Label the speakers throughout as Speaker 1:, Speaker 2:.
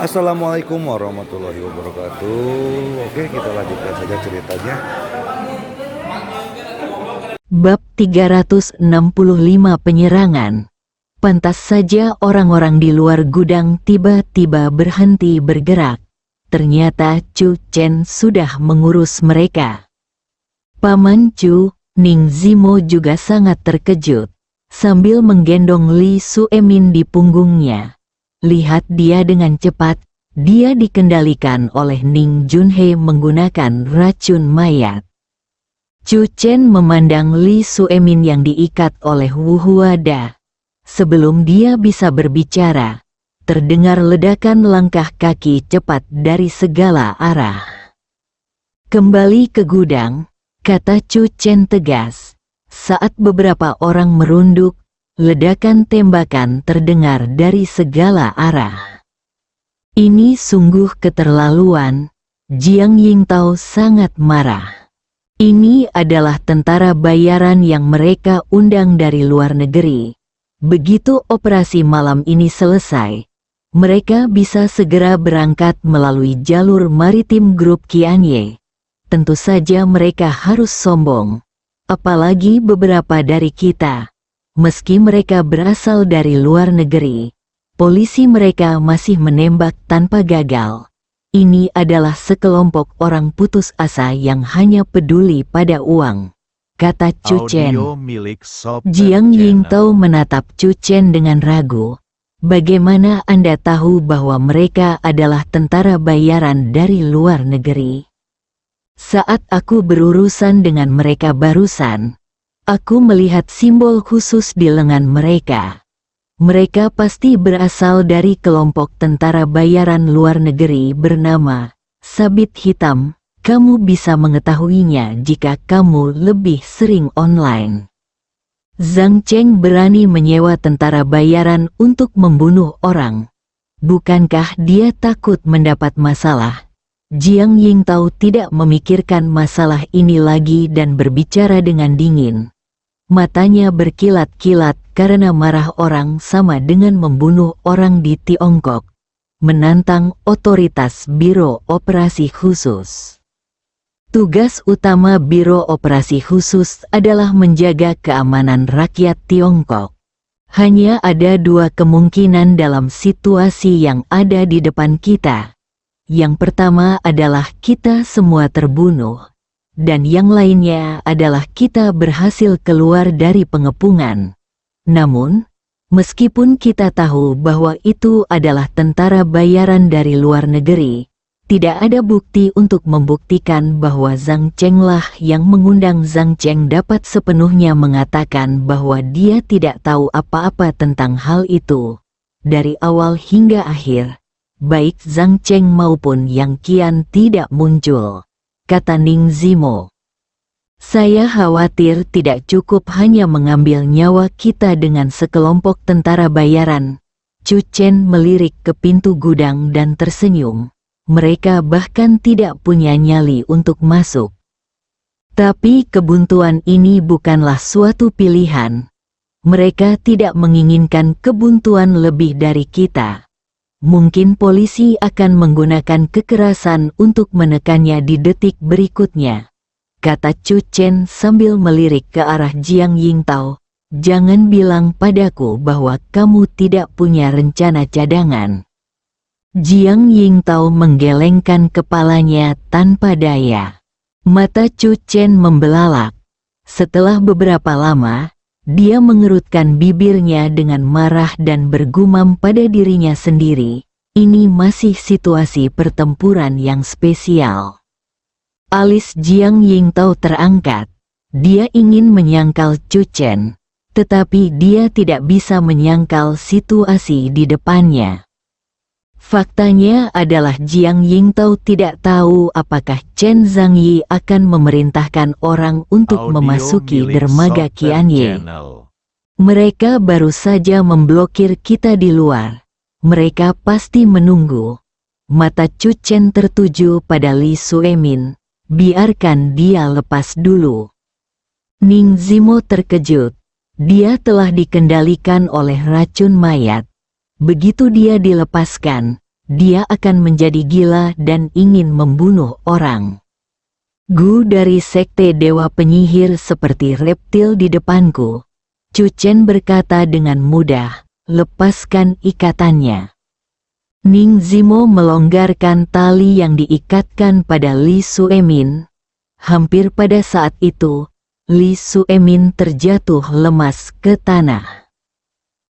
Speaker 1: Assalamualaikum warahmatullahi wabarakatuh. Oke, kita lanjutkan saja ceritanya.
Speaker 2: Bab 365 Penyerangan. Pantas saja orang-orang di luar gudang tiba-tiba berhenti bergerak. Ternyata Chu Chen sudah mengurus mereka. Paman Chu, Ning Zimo juga sangat terkejut, sambil menggendong Li Suemin di punggungnya. Lihat dia dengan cepat, dia dikendalikan oleh Ning Junhe menggunakan racun mayat. Chu Chen memandang Li Suemin yang diikat oleh Wu Huada. Sebelum dia bisa berbicara, terdengar ledakan langkah kaki cepat dari segala arah. Kembali ke gudang, kata Chu Chen tegas. Saat beberapa orang merunduk, ledakan tembakan terdengar dari segala arah. Ini sungguh keterlaluan. Jiang Yingtao sangat marah. Ini adalah tentara bayaran yang mereka undang dari luar negeri. Begitu operasi malam ini selesai, mereka bisa segera berangkat melalui jalur maritim grup Qianye. Tentu saja mereka harus sombong. Apalagi beberapa dari kita. Meski mereka berasal dari luar negeri, polisi mereka masih menembak tanpa gagal. Ini adalah sekelompok orang putus asa yang hanya peduli pada uang, kata Chu Chen. Jiang Yingtao menatap Chu Chen dengan ragu. Bagaimana Anda tahu bahwa mereka adalah tentara bayaran dari luar negeri? Saat aku berurusan dengan mereka barusan, aku melihat simbol khusus di lengan mereka. Mereka pasti berasal dari kelompok tentara bayaran luar negeri bernama Sabit Hitam. Kamu bisa mengetahuinya jika kamu lebih sering online. Zhang Cheng berani menyewa tentara bayaran untuk membunuh orang. Bukankah dia takut mendapat masalah? Jiang Yingtao tidak memikirkan masalah ini lagi dan berbicara dengan dingin. Matanya berkilat-kilat karena marah orang sama dengan membunuh orang di Tiongkok. Menantang otoritas Biro Operasi Khusus. Tugas utama Biro Operasi Khusus adalah menjaga keamanan rakyat Tiongkok. Hanya ada dua kemungkinan dalam situasi yang ada di depan kita. Yang pertama adalah kita semua terbunuh. Dan yang lainnya adalah kita berhasil keluar dari pengepungan. Namun, meskipun kita tahu bahwa itu adalah tentara bayaran dari luar negeri, tidak ada bukti untuk membuktikan bahwa Zhang Cheng lah yang mengundang. Zhang Cheng dapat sepenuhnya mengatakan bahwa dia tidak tahu apa-apa tentang hal itu. Dari awal hingga akhir, baik Zhang Cheng maupun Yang Qian tidak muncul. Kata Ning Zimo. Saya khawatir tidak cukup hanya mengambil nyawa kita dengan sekelompok tentara bayaran. Chu Chen melirik ke pintu gudang dan tersenyum. Mereka bahkan tidak punya nyali untuk masuk. Tapi kebuntuan ini bukanlah suatu pilihan. Mereka tidak menginginkan kebuntuan lebih dari kita. Mungkin polisi akan menggunakan kekerasan untuk menekannya di detik berikutnya, kata Chu Chen sambil melirik ke arah Jiang Yingtao. Jangan bilang padaku bahwa kamu tidak punya rencana cadangan. Jiang Yingtao menggelengkan kepalanya tanpa daya. Mata Chu Chen membelalak. Setelah beberapa lama, dia mengerutkan bibirnya dengan marah dan bergumam pada dirinya sendiri. Ini masih situasi pertempuran yang spesial. Alis Jiang Yingtao terangkat. Dia ingin menyangkal Chu Chen, tetapi dia tidak bisa menyangkal situasi di depannya. Faktanya adalah Jiang Yingtao tidak tahu apakah Chen Zhangyi akan memerintahkan orang untuk memasuki dermaga Qianye. Mereka baru saja memblokir kita di luar. Mereka pasti menunggu. Mata Chu Chen tertuju pada Li Suemin. Biarkan dia lepas dulu. Ning Zimo terkejut. Dia telah dikendalikan oleh racun mayat. Begitu dia dilepaskan, dia akan menjadi gila dan ingin membunuh orang. Gu dari sekte dewa penyihir seperti reptil di depanku. Chu Chen berkata dengan mudah, lepaskan ikatannya. Ning Zimo melonggarkan tali yang diikatkan pada Li Suemin. Hampir pada saat itu, Li Suemin terjatuh lemas ke tanah.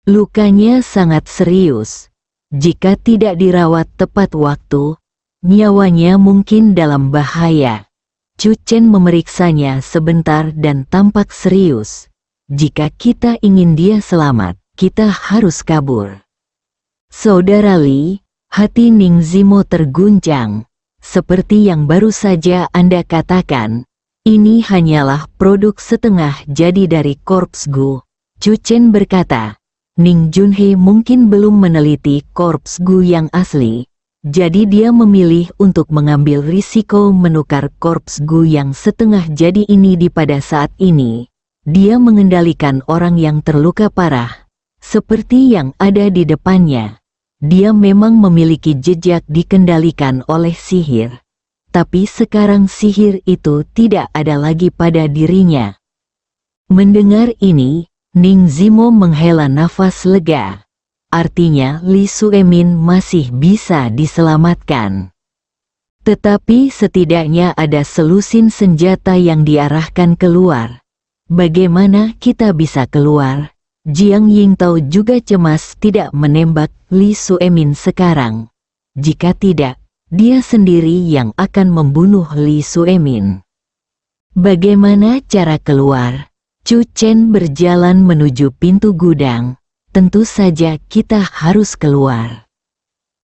Speaker 2: Lukanya sangat serius. Jika tidak dirawat tepat waktu, nyawanya mungkin dalam bahaya. Chu Chen memeriksanya sebentar dan tampak serius. Jika kita ingin dia selamat, kita harus kabur. Saudara Li, hati Ning Zimo terguncang. Seperti yang baru saja Anda katakan, ini hanyalah produk setengah jadi dari korps Gu. Chu Chen berkata, Ning Junhe mungkin belum meneliti korps Gu yang asli, jadi dia memilih untuk mengambil risiko menukar korps Gu yang setengah jadi ini di pada saat ini. Dia mengendalikan orang yang terluka parah, seperti yang ada di depannya. Dia memang memiliki jejak dikendalikan oleh sihir, tapi sekarang sihir itu tidak ada lagi pada dirinya. Mendengar ini, Ning Zimo menghela nafas lega. Artinya Li Suemin masih bisa diselamatkan. Tetapi setidaknya ada selusin senjata yang diarahkan keluar. Bagaimana kita bisa keluar? Jiang Yingtao juga cemas tidak menembak Li Suemin sekarang. Jika tidak, dia sendiri yang akan membunuh Li Suemin. Bagaimana cara keluar? Chu Chen berjalan menuju pintu gudang. Tentu saja kita harus keluar.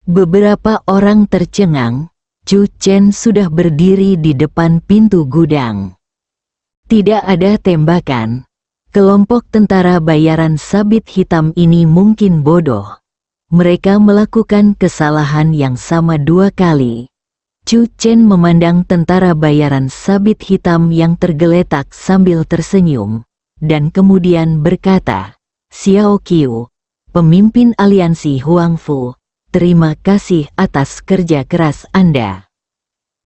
Speaker 2: Beberapa orang tercengang. Chu Chen sudah berdiri di depan pintu gudang. Tidak ada tembakan. Kelompok tentara bayaran sabit hitam ini mungkin bodoh. Mereka melakukan kesalahan yang sama 2 kali. Chu Chen memandang tentara bayaran sabit hitam yang tergeletak sambil tersenyum, dan kemudian berkata, Xiao Qiu, pemimpin aliansi Huangfu, terima kasih atas kerja keras Anda.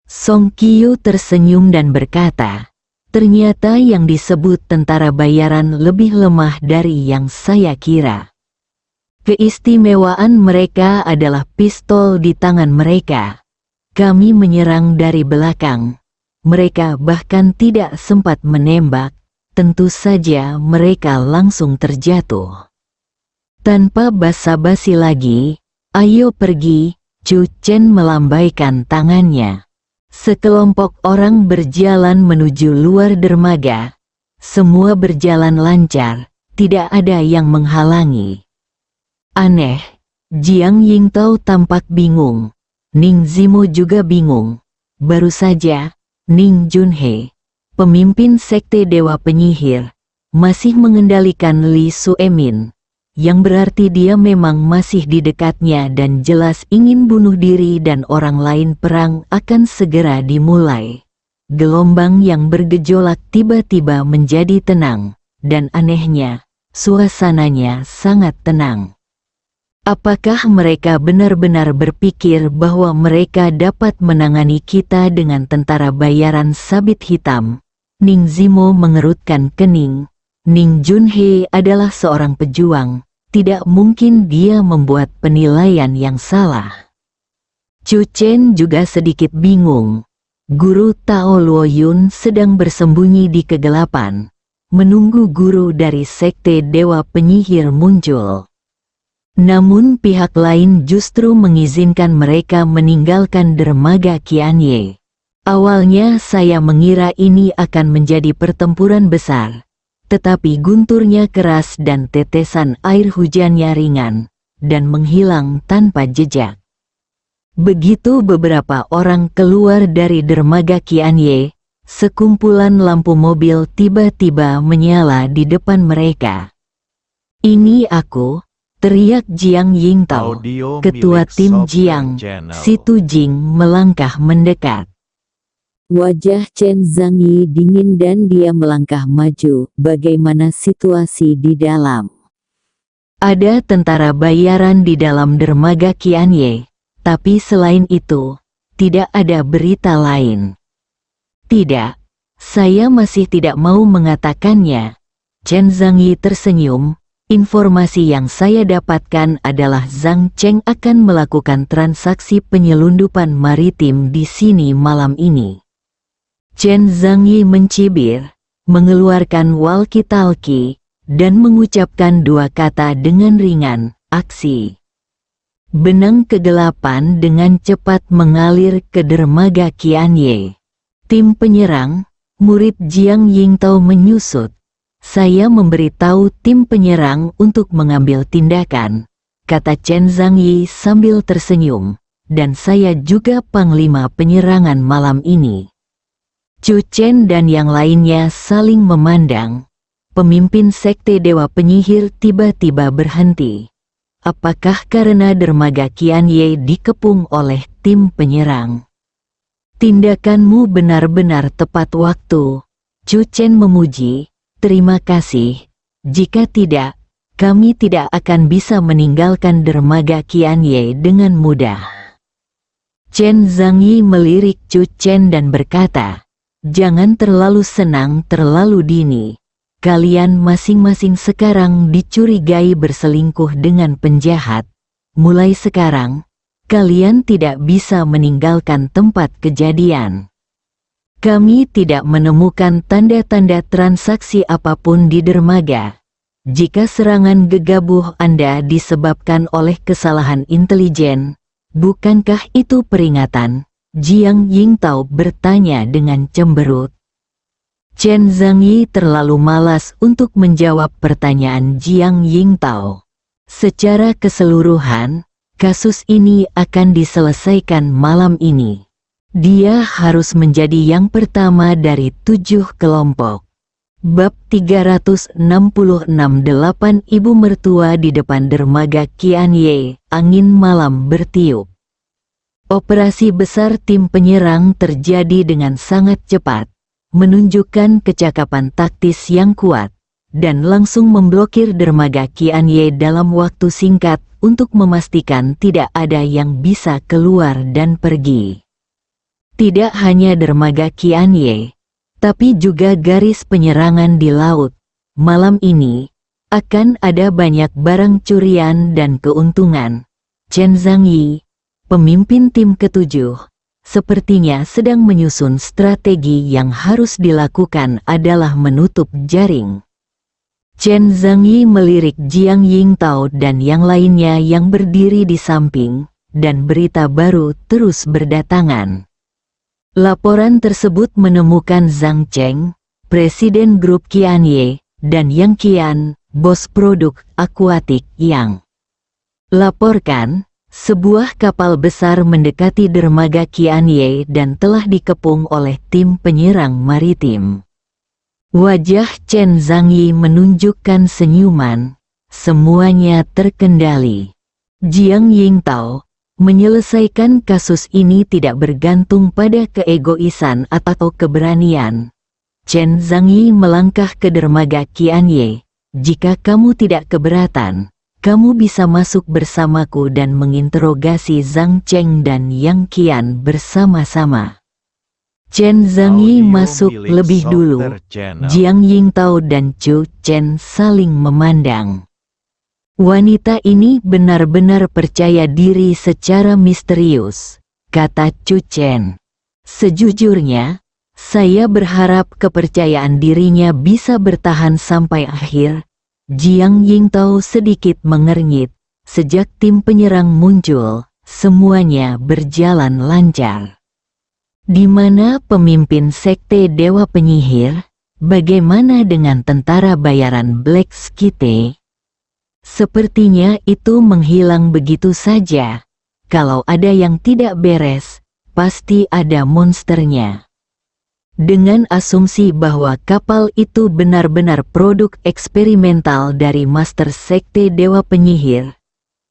Speaker 2: Song Qiu tersenyum dan berkata, ternyata yang disebut tentara bayaran lebih lemah dari yang saya kira. Keistimewaan mereka adalah pistol di tangan mereka. Kami menyerang dari belakang. Mereka bahkan tidak sempat menembak. Tentu saja mereka langsung terjatuh. Tanpa basa-basi lagi, ayo pergi, Chu Chen melambaikan tangannya. Sekelompok orang berjalan menuju luar dermaga. Semua berjalan lancar, tidak ada yang menghalangi. Aneh, Jiang Yingtao tampak bingung. Ning Zimo juga bingung. Baru saja, Ning Junhe, pemimpin sekte dewa penyihir, masih mengendalikan Li Suemin, yang berarti dia memang masih di dekatnya dan jelas ingin bunuh diri dan orang lain. Perang akan segera dimulai. Gelombang yang bergejolak tiba-tiba menjadi tenang, dan anehnya, suasananya sangat tenang. Apakah mereka benar-benar berpikir bahwa mereka dapat menangani kita dengan tentara bayaran sabit hitam? Ning Zimo mengerutkan kening. Ning Junhe adalah seorang pejuang. Tidak mungkin dia membuat penilaian yang salah. Chu Chen juga sedikit bingung. Guru Tao Luo Yun sedang bersembunyi di kegelapan, menunggu guru dari sekte dewa penyihir muncul. Namun pihak lain justru mengizinkan mereka meninggalkan dermaga Qianye. Awalnya saya mengira ini akan menjadi pertempuran besar, tetapi gunturnya keras dan tetesan air hujannya ringan, dan menghilang tanpa jejak. Begitu beberapa orang keluar dari dermaga Qianye, sekumpulan lampu mobil tiba-tiba menyala di depan mereka. Ini aku, teriak Jiang Yingtao, ketua tim Jiang. Si Tu Jing melangkah mendekat. Wajah Chen Zhangyi dingin dan dia melangkah maju. Bagaimana situasi di dalam? Ada tentara bayaran di dalam dermaga Qianye, Tapi selain itu, tidak ada berita lain. Tidak, saya masih tidak mau mengatakannya. Chen Zhangyi tersenyum. Informasi yang saya dapatkan adalah Zhang Cheng akan melakukan transaksi penyelundupan maritim di sini malam ini. Chen Zhangyi mencibir, mengeluarkan walkie-talkie, dan mengucapkan dua kata dengan ringan, aksi. Benang kegelapan dengan cepat mengalir ke dermaga Qianye. Tim penyerang, murid Jiang Yingtao menyusut. Saya memberitahu tim penyerang untuk mengambil tindakan, kata Chen Zhangyi sambil tersenyum, dan saya juga panglima penyerangan malam ini. Chu Chen dan yang lainnya saling memandang. Pemimpin sekte Dewa Penyihir tiba-tiba berhenti. Apakah karena dermaga Qianye dikepung oleh tim penyerang? Tindakanmu benar-benar tepat waktu, Chu Chen memuji. Terima kasih. Jika tidak, kami tidak akan bisa meninggalkan dermaga Qianye dengan mudah. Chen Zhangyi melirik Chu Chen dan berkata, jangan terlalu senang terlalu dini. Kalian masing-masing sekarang dicurigai berselingkuh dengan penjahat. Mulai sekarang, kalian tidak bisa meninggalkan tempat kejadian. Kami tidak menemukan tanda-tanda transaksi apapun di dermaga. Jika serangan gegabah Anda disebabkan oleh kesalahan intelijen, bukankah itu peringatan? Jiang Yingtao bertanya dengan cemberut. Chen Zhangyi terlalu malas untuk menjawab pertanyaan Jiang Yingtao. Secara keseluruhan, kasus ini akan diselesaikan malam ini. Dia harus menjadi yang pertama dari 7 kelompok. Bab 366 8 Ibu mertua di depan dermaga Qianye, angin malam bertiup. Operasi besar tim penyerang terjadi dengan sangat cepat, menunjukkan kecakapan taktis yang kuat, dan langsung memblokir dermaga Qianye dalam waktu singkat untuk memastikan tidak ada yang bisa keluar dan pergi. Tidak hanya dermaga Qianye, tapi juga garis penyerangan di laut. Malam ini, akan ada banyak barang curian dan keuntungan. Chen Zhangyi, pemimpin tim ketujuh, sepertinya sedang menyusun strategi yang harus dilakukan adalah menutup jaring. Chen Zhangyi melirik Jiang Yingtao dan yang lainnya yang berdiri di samping, dan berita baru terus berdatangan. Laporan tersebut menemukan Zhang Cheng, presiden grup Qianye, dan Yang Qian, bos produk akuatik Yang. Laporkan, sebuah kapal besar mendekati dermaga Qianye dan telah dikepung oleh tim penyerang maritim. Wajah Chen Zhangyi menunjukkan senyuman, semuanya terkendali. Jiang Yingtao, menyelesaikan kasus ini tidak bergantung pada keegoisan atau keberanian. Chen Zhangyi melangkah ke dermaga Qianye. Jika kamu tidak keberatan, kamu bisa masuk bersamaku dan menginterogasi Zhang Cheng dan Yang Qian bersama-sama. Chen Zhangyi masuk lebih dulu. Jiang Yingtao dan Chu Chen saling memandang. Wanita ini benar-benar percaya diri secara misterius, kata Chu Chen. Sejujurnya, saya berharap kepercayaan dirinya bisa bertahan sampai akhir. Jiang Yingtao sedikit mengernyit. Sejak tim penyerang muncul, semuanya berjalan lancar. Di mana pemimpin sekte Dewa Penyihir? Bagaimana dengan tentara bayaran Black Skite? Sepertinya itu menghilang begitu saja. Kalau ada yang tidak beres, pasti ada monsternya. Dengan asumsi bahwa kapal itu benar-benar produk eksperimental dari Master Sekte Dewa Penyihir,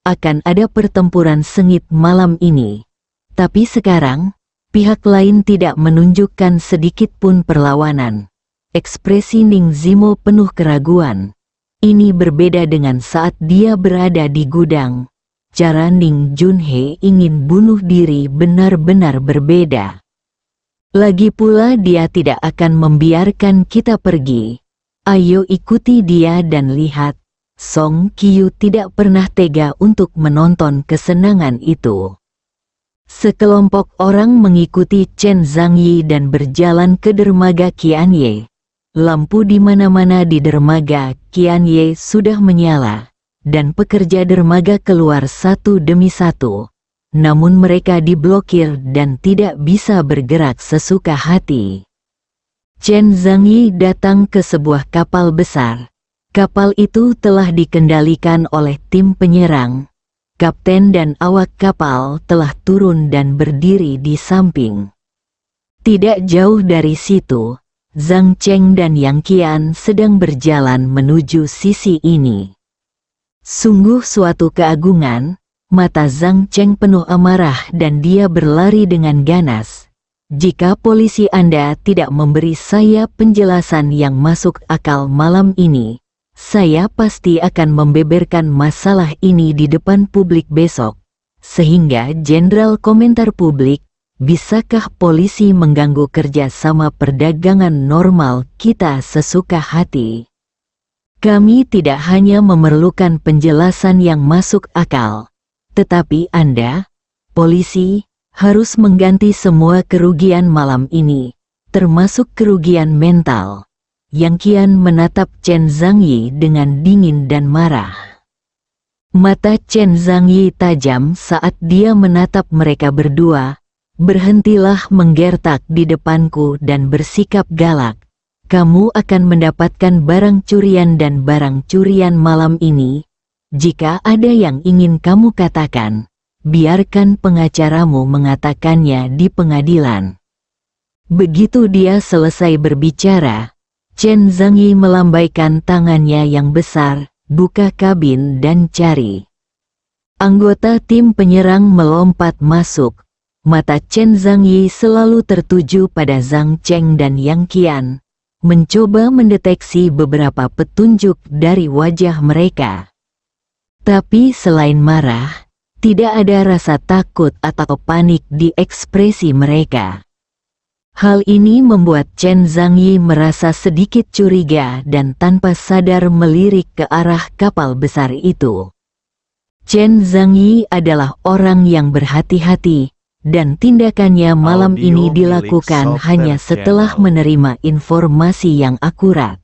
Speaker 2: akan ada pertempuran sengit malam ini. Tapi sekarang, pihak lain tidak menunjukkan sedikit pun perlawanan. Ekspresi Ning Zimo penuh keraguan. Ini berbeda dengan saat dia berada di gudang. cara Ning Junhee ingin bunuh diri benar-benar berbeda. Lagi pula dia tidak akan membiarkan kita pergi. Ayo ikuti dia dan lihat. Song Kyu tidak pernah tega untuk menonton kesenangan itu. Sekelompok orang mengikuti Chen Zhangyi dan berjalan ke dermaga Qianye. Lampu di mana-mana di dermaga Qianye sudah menyala, dan pekerja dermaga keluar satu demi satu. Namun mereka diblokir dan tidak bisa bergerak sesuka hati. Chen Zhangyi datang ke sebuah kapal besar. Kapal itu telah dikendalikan oleh tim penyerang. Kapten dan awak kapal telah turun dan berdiri di samping. Tidak jauh dari situ, Zhang Cheng dan Yang Qian sedang berjalan menuju sisi ini. Sungguh suatu keagungan, mata Zhang Cheng penuh amarah dan dia berlari dengan ganas. Jika polisi Anda tidak memberi saya penjelasan yang masuk akal malam ini, saya pasti akan membeberkan masalah ini di depan publik besok. Sehingga jenderal komentar publik, bisakah polisi mengganggu kerjasama perdagangan normal kita sesuka hati? Kami tidak hanya memerlukan penjelasan yang masuk akal, tetapi Anda, polisi, harus mengganti semua kerugian malam ini, termasuk kerugian mental. Yang Qian menatap Chen Zhangyi dengan dingin dan marah. Mata Chen Zhangyi tajam saat dia menatap mereka berdua. Berhentilah menggertak di depanku dan bersikap galak. Kamu akan mendapatkan barang curian dan barang curian malam ini. Jika ada yang ingin kamu katakan, biarkan pengacaramu mengatakannya di pengadilan. Begitu dia selesai berbicara, Chen Zhangyi melambaikan tangannya yang besar, buka kabin dan cari. Anggota tim penyerang melompat masuk. Mata Chen Zhangyi selalu tertuju pada Zhang Cheng dan Yang Qian, mencoba mendeteksi beberapa petunjuk dari wajah mereka. Tapi selain marah, tidak ada rasa takut atau panik di ekspresi mereka. Hal ini membuat Chen Zhangyi merasa sedikit curiga dan tanpa sadar melirik ke arah kapal besar itu. Chen Zhangyi adalah orang yang berhati-hati, dan tindakannya malam ini dilakukan hanya setelah menerima informasi yang akurat.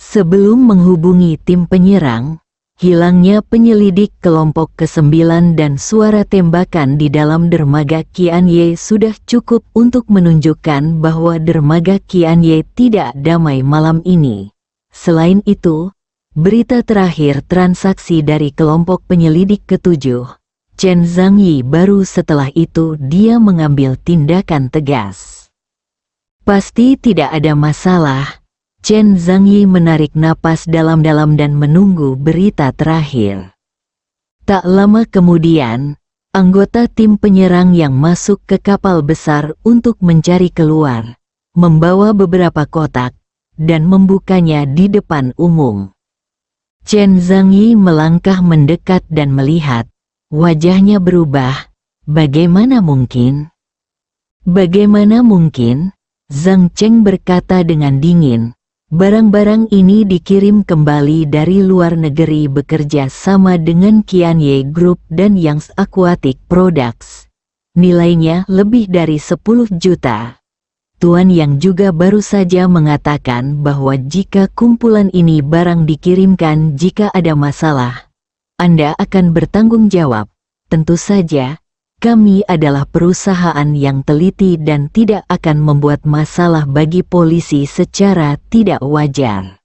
Speaker 2: Sebelum menghubungi tim penyerang, hilangnya penyelidik kelompok ke-9 dan suara tembakan di dalam dermaga Qianye sudah cukup untuk menunjukkan bahwa dermaga Qianye tidak damai malam ini. Selain itu, berita terakhir transaksi dari kelompok penyelidik ke-7, Chen Zhangyi baru setelah itu dia mengambil tindakan tegas. Pasti tidak ada masalah. Chen Zhangyi menarik napas dalam-dalam dan menunggu berita terakhir. Tak lama kemudian, anggota tim penyerang yang masuk ke kapal besar untuk mencari keluar, membawa beberapa kotak, dan membukanya di depan umum. Chen Zhangyi melangkah mendekat dan melihat, wajahnya berubah. Bagaimana mungkin? Bagaimana mungkin? Zhang Cheng berkata dengan dingin. Barang-barang ini dikirim kembali dari luar negeri bekerja sama dengan Qianye Group dan Yang Aquatic Products. Nilainya lebih dari 10 juta. Tuan Yang juga baru saja mengatakan bahwa jika kumpulan ini barang dikirimkan jika ada masalah, Anda akan bertanggung jawab. Tentu saja, kami adalah perusahaan yang teliti dan tidak akan membuat masalah bagi polisi secara tidak wajar.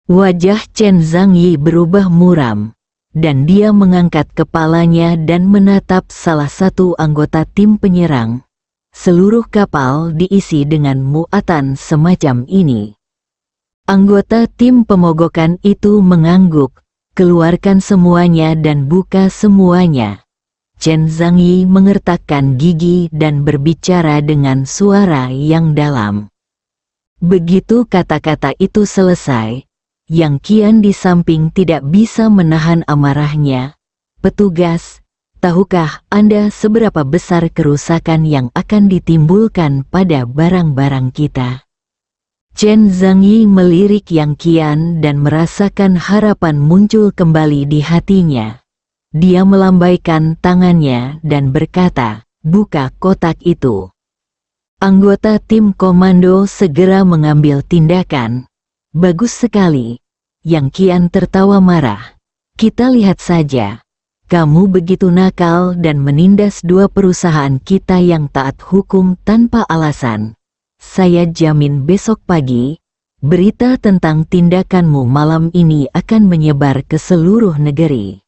Speaker 2: Wajah Chen Zhangyi berubah muram, dan dia mengangkat kepalanya dan menatap salah satu anggota tim penyerang. Seluruh kapal diisi dengan muatan semacam ini. Anggota tim pemogokan itu mengangguk, keluarkan semuanya dan buka semuanya. Chen Zhangyi mengertakkan gigi dan berbicara dengan suara yang dalam. Begitu kata-kata itu selesai, Yang Qian di samping tidak bisa menahan amarahnya. Petugas, tahukah Anda seberapa besar kerusakan yang akan ditimbulkan pada barang-barang kita? Chen Zhangyi melirik Yang Qian dan merasakan harapan muncul kembali di hatinya. Dia melambaikan tangannya dan berkata, "Buka kotak itu." Anggota tim komando segera mengambil tindakan. "Bagus sekali." Yang Qian tertawa marah. "Kita lihat saja. Kamu begitu nakal dan menindas dua perusahaan kita yang taat hukum tanpa alasan. Saya jamin besok pagi, berita tentang tindakanmu malam ini akan menyebar ke seluruh negeri."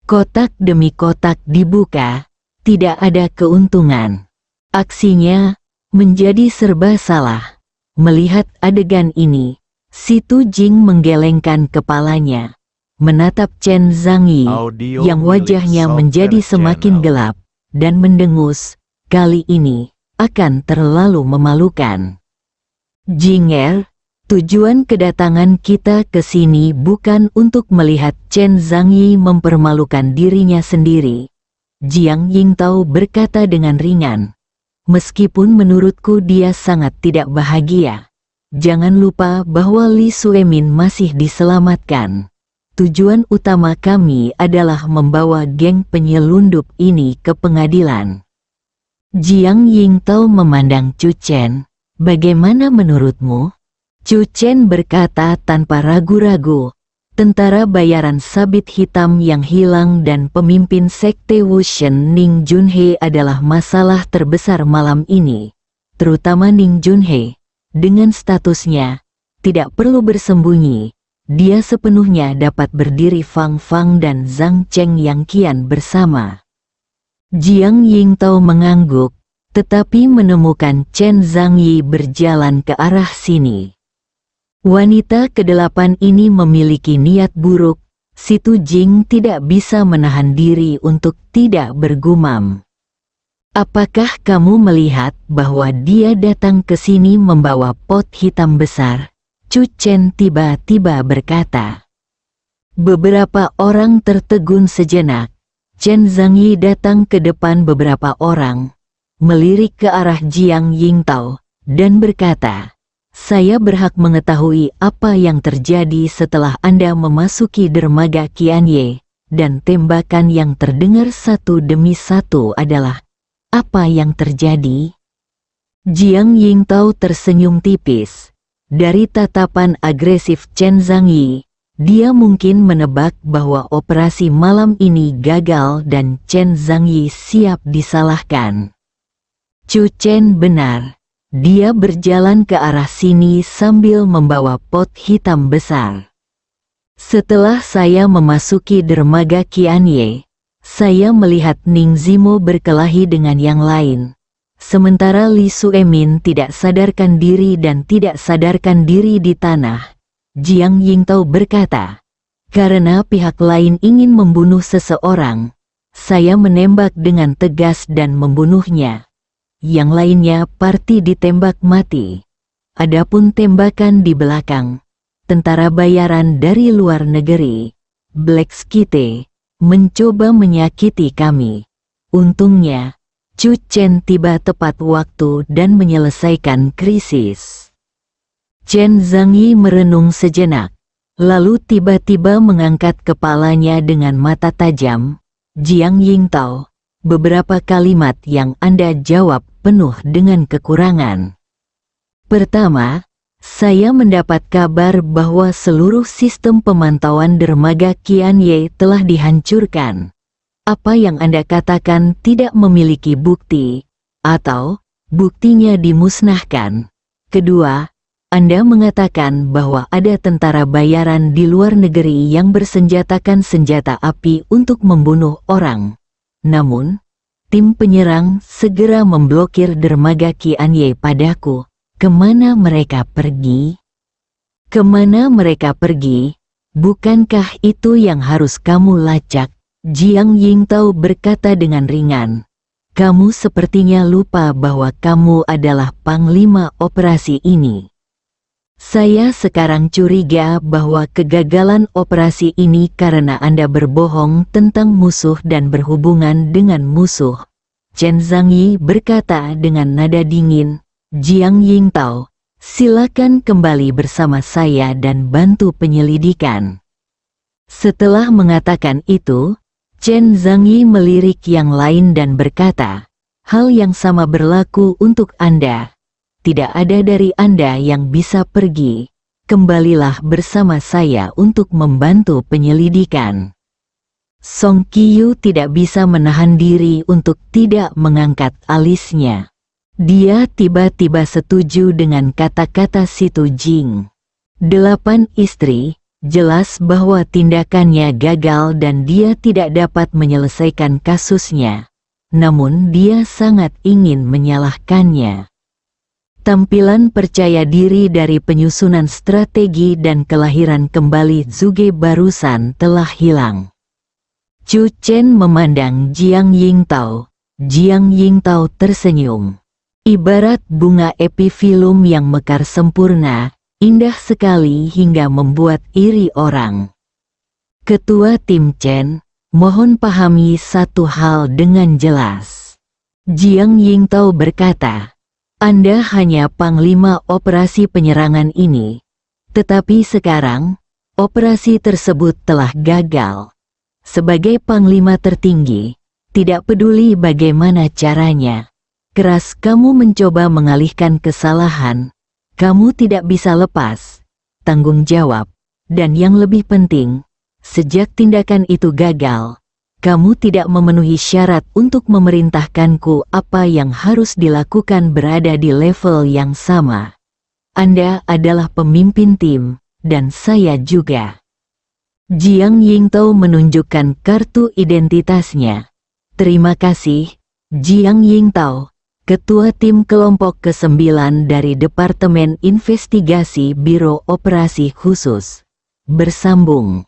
Speaker 2: Kotak demi kotak dibuka, tidak ada keuntungan. Aksinya menjadi serba salah. Melihat adegan ini, si Tu Jing menggelengkan kepalanya, menatap Chen Zhangyi yang wajahnya menjadi semakin gelap dan mendengus. Kali ini akan terlalu memalukan. "Jinger, tujuan kedatangan kita ke sini bukan untuk melihat Chen Zhangyi mempermalukan dirinya sendiri," Jiang Yingtao berkata dengan ringan. "Meskipun menurutku dia sangat tidak bahagia. Jangan lupa bahwa Li Suemin masih diselamatkan. Tujuan utama kami adalah membawa geng penyelundup ini ke pengadilan." Jiang Yingtao memandang Chu Chen. "Bagaimana menurutmu?" Chu Chen berkata tanpa ragu-ragu, "Tentara bayaran sabit hitam yang hilang dan pemimpin sekte Wushen Ning Junhe adalah masalah terbesar malam ini. Terutama Ning Junhe, dengan statusnya, tidak perlu bersembunyi. Dia sepenuhnya dapat berdiri Fang Fang dan Zhang Cheng yang kian bersama." Jiang Yingtao mengangguk, tetapi menemukan Chen Zhangyi berjalan ke arah sini. Wanita ke-8 ini memiliki niat buruk. Si Tu Jing tidak bisa menahan diri untuk tidak bergumam. "Apakah kamu melihat bahwa dia datang ke sini membawa pot hitam besar?" Chu Chen tiba-tiba berkata. Beberapa orang tertegun sejenak. Chen Zhangyi datang ke depan beberapa orang, melirik ke arah Jiang Yingtao, dan berkata, "Saya berhak mengetahui apa yang terjadi setelah Anda memasuki dermaga Qianye, dan tembakan yang terdengar satu demi satu adalah, apa yang terjadi?" Jiang Yingtao tersenyum tipis. Dari tatapan agresif Chen Zhangyi, dia mungkin menebak bahwa operasi malam ini gagal dan Chen Zhangyi siap disalahkan. Chu Chen benar. Dia berjalan ke arah sini sambil membawa pot hitam besar. "Setelah saya memasuki dermaga Qianye, saya melihat Ning Zimo berkelahi dengan yang lain. Sementara Li Suemin tidak sadarkan diri dan tidak sadarkan diri di tanah." Jiang Yingtao berkata, "Karena pihak lain ingin membunuh seseorang, saya menembak dengan tegas dan membunuhnya. Yang lainnya parti ditembak mati. Adapun tembakan di belakang, tentara bayaran dari luar negeri, Black Skite, mencoba menyakiti kami. Untungnya, Chu Chen tiba tepat waktu dan menyelesaikan krisis." Chen Zhangyi merenung sejenak, lalu tiba-tiba mengangkat kepalanya dengan mata tajam. "Jiang Yingtao, beberapa kalimat yang Anda jawab penuh dengan kekurangan. Pertama, saya mendapat kabar bahwa seluruh sistem pemantauan dermaga Qianye telah dihancurkan. Apa yang Anda katakan tidak memiliki bukti, atau buktinya dimusnahkan. Kedua, Anda mengatakan bahwa ada tentara bayaran di luar negeri yang bersenjatakan senjata api untuk membunuh orang. Namun, tim penyerang segera memblokir dermaga Qianye padaku. Kemana mereka pergi? Kemana mereka pergi? Bukankah itu yang harus kamu lacak?" Jiang Yingtao berkata dengan ringan. "Kamu sepertinya lupa bahwa kamu adalah panglima operasi ini." Saya sekarang curiga bahwa kegagalan operasi ini karena Anda berbohong tentang musuh dan berhubungan dengan musuh. Chen Zhangyi berkata dengan nada dingin. Jiang Yingtao, silakan kembali bersama saya dan bantu penyelidikan. Setelah mengatakan itu, Chen Zhangyi melirik yang lain dan berkata, hal yang sama berlaku untuk Anda. Tidak ada dari Anda yang bisa pergi. Kembalilah bersama saya untuk membantu penyelidikan. Song Qiyu tidak bisa menahan diri untuk tidak mengangkat alisnya. Dia tiba-tiba setuju dengan kata-kata Si Tu Jing. 8 istri, jelas bahwa tindakannya gagal dan dia tidak dapat menyelesaikan kasusnya. Namun dia sangat ingin menyalahkannya. Tampilan percaya diri dari penyusunan strategi dan kelahiran kembali Zhuge barusan telah hilang. Chu Chen memandang Jiang Yingtao. Jiang Yingtao tersenyum. Ibarat bunga epifilum yang mekar sempurna, indah sekali hingga membuat iri orang. Ketua Tim Chen, mohon pahami satu hal dengan jelas. Jiang Yingtao berkata, Anda hanya panglima operasi penyerangan ini. Tetapi sekarang, operasi tersebut telah gagal. Sebagai panglima tertinggi, tidak peduli bagaimana caranya. Keras kamu mencoba mengalihkan kesalahan. Kamu tidak bisa lepas tanggung jawab. Dan yang lebih penting, sejak tindakan itu gagal, kamu tidak memenuhi syarat untuk memerintahkanku apa yang harus dilakukan berada di level yang sama. Anda adalah pemimpin tim, dan saya juga. Jiang Yingtao menunjukkan kartu identitasnya. Terima kasih, Jiang Yingtao, Ketua Tim Kelompok ke-9 dari Departemen Investigasi Biro Operasi Khusus. Bersambung.